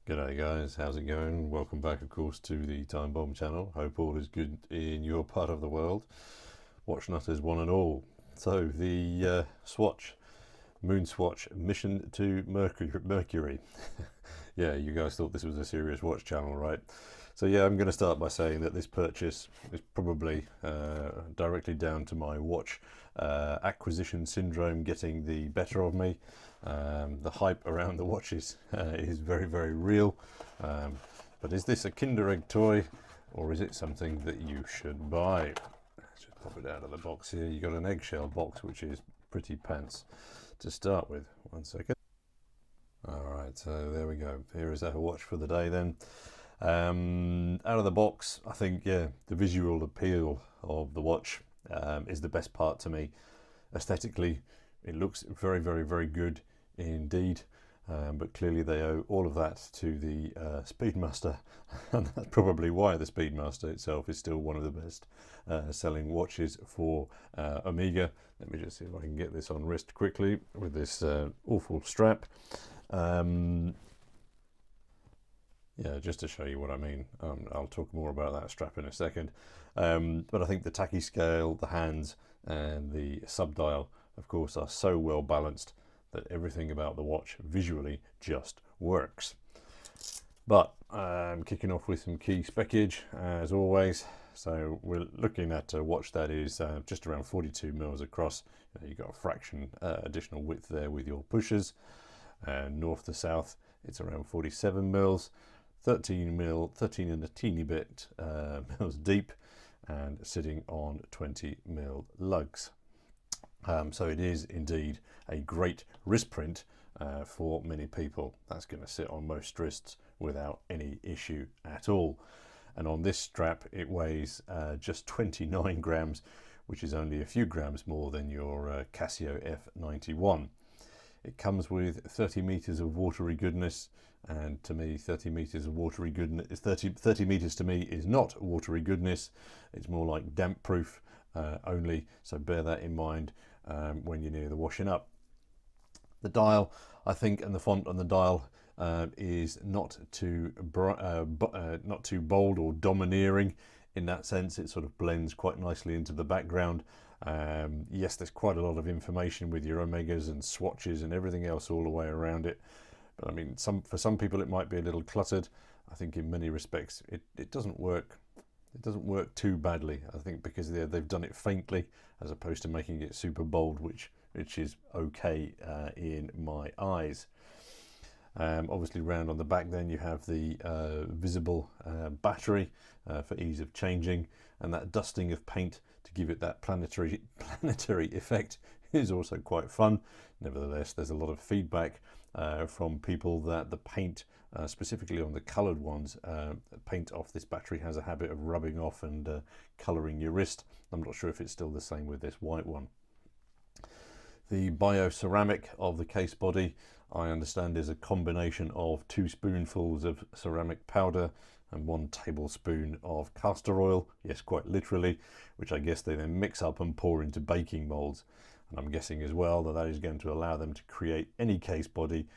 G'day guys, how's it going? Welcome back of course to the Time Bomb channel. Hope all is good in your part of the world. Watch nutters one and all. So the Swatch Moonswatch Mission to Mercury. Yeah, you guys thought this was a serious watch channel, right? So yeah, I'm going to start by saying that this purchase is probably directly down to my watch acquisition syndrome getting the better of me. The hype around the watches is very, very real. But is this a Kinder Egg toy, or is it something that you should buy? Let's just pop it out of the box here. You got an eggshell box, which is pretty pants to start with. 1 second. Alright, so there we go. Here is our watch for the day then. Out of the box, I think, yeah, the visual appeal of the watch is the best part to me. Aesthetically, it looks very, very, very good indeed. But clearly they owe all of that to the Speedmaster, and that's probably why the Speedmaster itself is still one of the best selling watches for Omega. Let me just see if I can get this on wrist quickly with this awful strap. Yeah, just to show you what I mean. I'll talk more about that strap in a second. But I think the tacky scale, the hands, and the subdial, of course, are so well balanced that everything about the watch visually just works. But I'm kicking off with some key speccage as always. So we're looking at a watch that is just around 42 mils across. You've got a fraction additional width there with your pushers. North to south, it's around 47 mils. 13 and a teeny bit mils deep, and sitting on 20 mil lugs. So it is indeed a great wrist print for many people. That's going to sit on most wrists without any issue at all. And on this strap, it weighs just 29 grams, which is only a few grams more than your Casio F91. It comes with 30 meters of watery goodness, and to me 30 meters of watery goodness, 30 meters to me is not watery goodness. It's more like damp proof only, so bear that in mind when you're near the washing up. The dial, I think, and the font on the dial is not too bold or domineering. In that sense, it sort of blends quite nicely into the background. Yes, there's quite a lot of information with your omegas and swatches and everything else all the way around it. But I mean, for some people it might be a little cluttered. I think in many respects it doesn't work. It doesn't work too badly. I think because they've done it faintly as opposed to making it super bold, which is okay in my eyes. Obviously round on the back then you have the visible battery for ease of changing, and that dusting of paint to give it that planetary effect is also quite fun. Nevertheless, there's a lot of feedback from people that the paint, specifically on the coloured ones, paint off this battery has a habit of rubbing off and colouring your wrist. I'm not sure if it's still the same with this white one. The bio-ceramic of the case body, I understand, is a combination of 2 spoonfuls of ceramic powder and 1 tablespoon of castor oil, yes, quite literally, which I guess they then mix up and pour into baking molds. And I'm guessing as well that is going to allow them to create any case body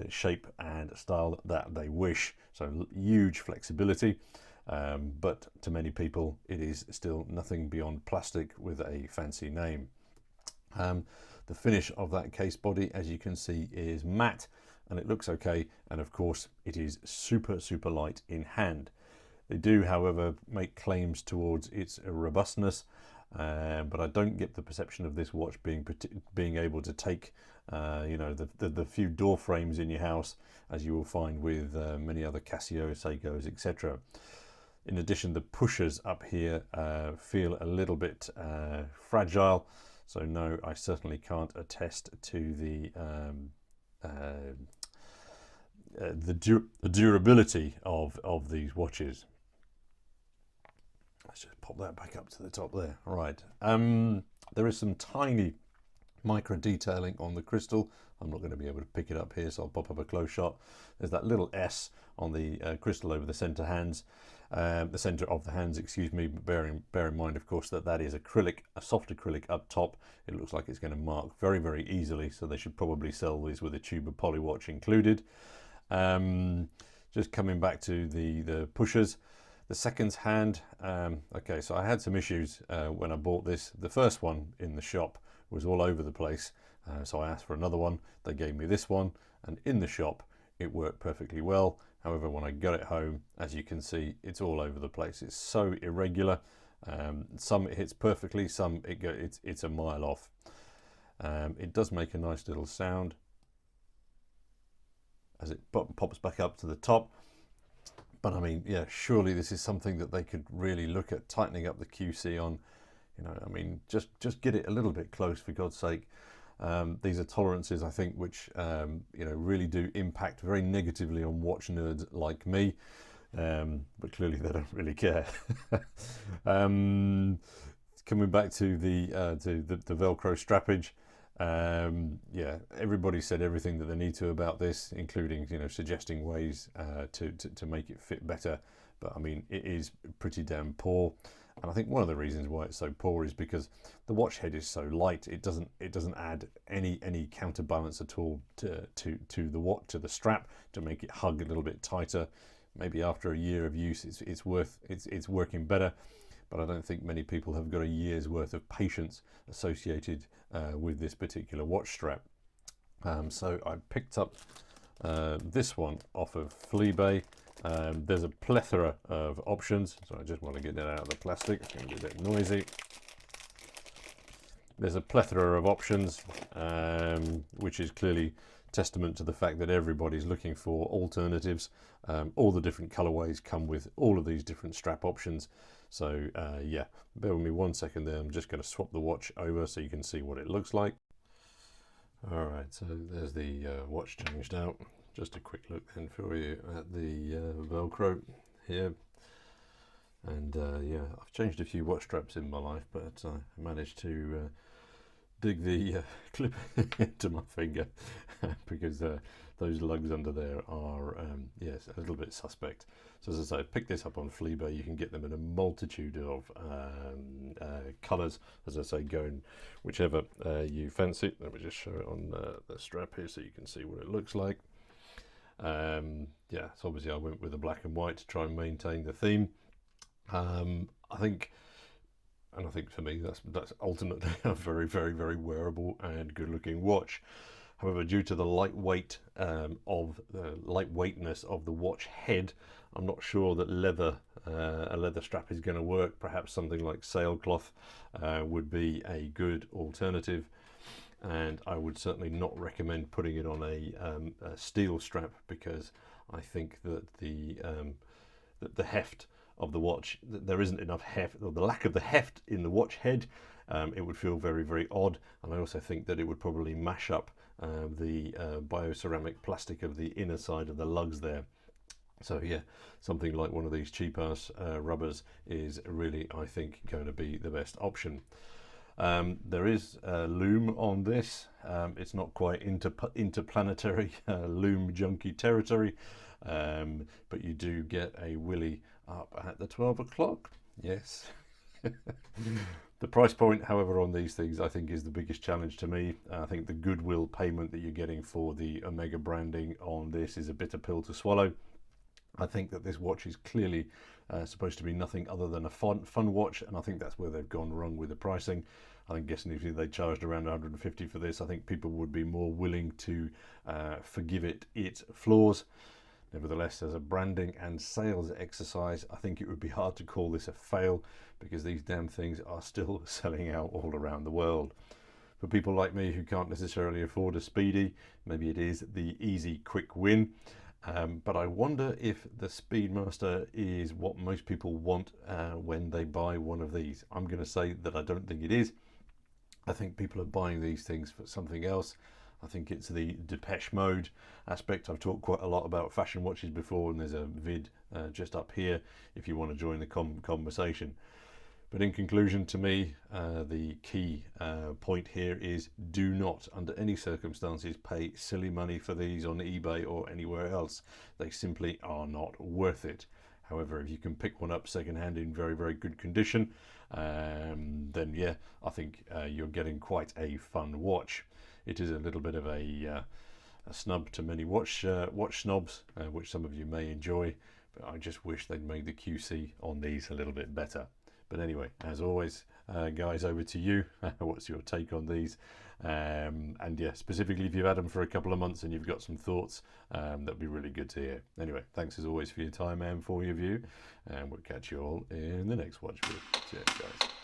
shape and style that they wish. So huge flexibility, but to many people it is still nothing beyond plastic with a fancy name. The finish of that case body, as you can see, is matte, and it looks okay, and of course it is super light in hand. They do, however, make claims towards its robustness, but I don't get the perception of this watch being able to take you know, the few door frames in your house, as you will find with many other Casio, Seikos, etc. In addition, the pushers up here feel a little bit fragile. So no, I certainly can't attest to the durability of these watches. Let's just pop that back up to the top there. Right. There is some tiny micro detailing on the crystal. I'm not going to be able to pick it up here, so I'll pop up a close shot. There's that little S on the crystal over the center hands. The center of the hands, excuse me. Bear in mind, of course, that is acrylic, a soft acrylic up top. It looks like it's going to mark very easily, so they should probably sell these with a tube of polywatch included. Just coming back to the pushers, the seconds hand. Okay, so I had some issues when I bought this. The first one in the shop was all over the place, so I asked for another one. They gave me this one, and in the shop it worked perfectly well. However, when I got it home, as you can see, it's all over the place. It's so irregular. Some it hits perfectly, some it's a mile off. It does make a nice little sound as it pops back up to the top. But I mean, yeah, surely this is something that they could really look at tightening up the QC on. You know, I mean, just get it a little bit close, for God's sake. These are tolerances, I think, which you know, really do impact very negatively on watch nerds like me. But clearly they don't really care. Coming back to the Velcro strappage. Yeah, everybody said everything that they need to about this, including, you know, suggesting ways to make it fit better. But I mean, it is pretty damn poor, and I think one of the reasons why it's so poor is because the watch head is so light. It doesn't add any counterbalance at all to the strap to make it hug a little bit tighter. Maybe after a year of use, it's working better. But I don't think many people have got a year's worth of patience associated with this particular watch strap. So I picked up this one off of Fleabay. There's a plethora of options, so I just want to get it out of the plastic. It's going to be a bit noisy. There's a plethora of options, which is clearly testament to the fact that everybody's looking for alternatives. All the different colorways come with all of these different strap options. So yeah, bear with me 1 second there. I'm just going to swap the watch over so you can see what it looks like. All right, so there's the watch changed out. Just a quick look then for you at the Velcro here. And yeah, I've changed a few watch straps in my life, but I managed to dig the clip into my finger because those lugs under there are yes, a little bit suspect. So as I say, I picked this up on Fleabay. You can get them in a multitude of colours, as I say, going whichever you fancy. Let me just show it on the strap here so you can see what it looks like. Yeah, so obviously I went with the black and white to try and maintain the theme. I think for me that's ultimately a very, very, very wearable and good looking watch. However, due to the lightweightness of the watch head, I'm not sure that a leather strap is going to work. Perhaps something like sailcloth would be a good alternative, and I would certainly not recommend putting it on a steel strap, because I think that the heft of the watch, there isn't enough heft, or the lack of the heft in the watch head, it would feel very, very odd. And I also think that it would probably mash up the bioceramic plastic of the inner side of the lugs there. So yeah, something like one of these cheap ass rubbers is really, I think, going to be the best option. There is loom on this. It's not quite interplanetary loom junkie territory, but you do get a willy up at the 12 o'clock. Yes. The price point, however, on these things, I think is the biggest challenge to me. I think the goodwill payment that you're getting for the Omega branding on this is a bitter pill to swallow. I think that this watch is clearly supposed to be nothing other than a fun watch, and I think that's where they've gone wrong with the pricing. I think guessing if they charged around 150 for this, I think people would be more willing to forgive its flaws. Nevertheless, as a branding and sales exercise, I think it would be hard to call this a fail, because these damn things are still selling out all around the world. For people like me who can't necessarily afford a Speedy, maybe it is the easy, quick win. But I wonder if the Speedmaster is what most people want when they buy one of these. I'm going to say that I don't think it is. I think people are buying these things for something else. I think it's the Depeche Mode aspect. I've talked quite a lot about fashion watches before, and there's a vid just up here if you want to join the conversation. But in conclusion, to me, the key point here is do not, under any circumstances, pay silly money for these on eBay or anywhere else. They simply are not worth it. However, if you can pick one up secondhand in very, very good condition, then yeah, I think you're getting quite a fun watch. It is a little bit of a a snub to many watch snobs, which some of you may enjoy, but I just wish they'd made the QC on these a little bit better. But anyway, as always, guys, over to you. What's your take on these? And yeah, specifically if you've had them for a couple of months and you've got some thoughts, that'd be really good to hear. Anyway, thanks as always for your time and for your view, and we'll catch you all in the next watch video. Cheers, guys.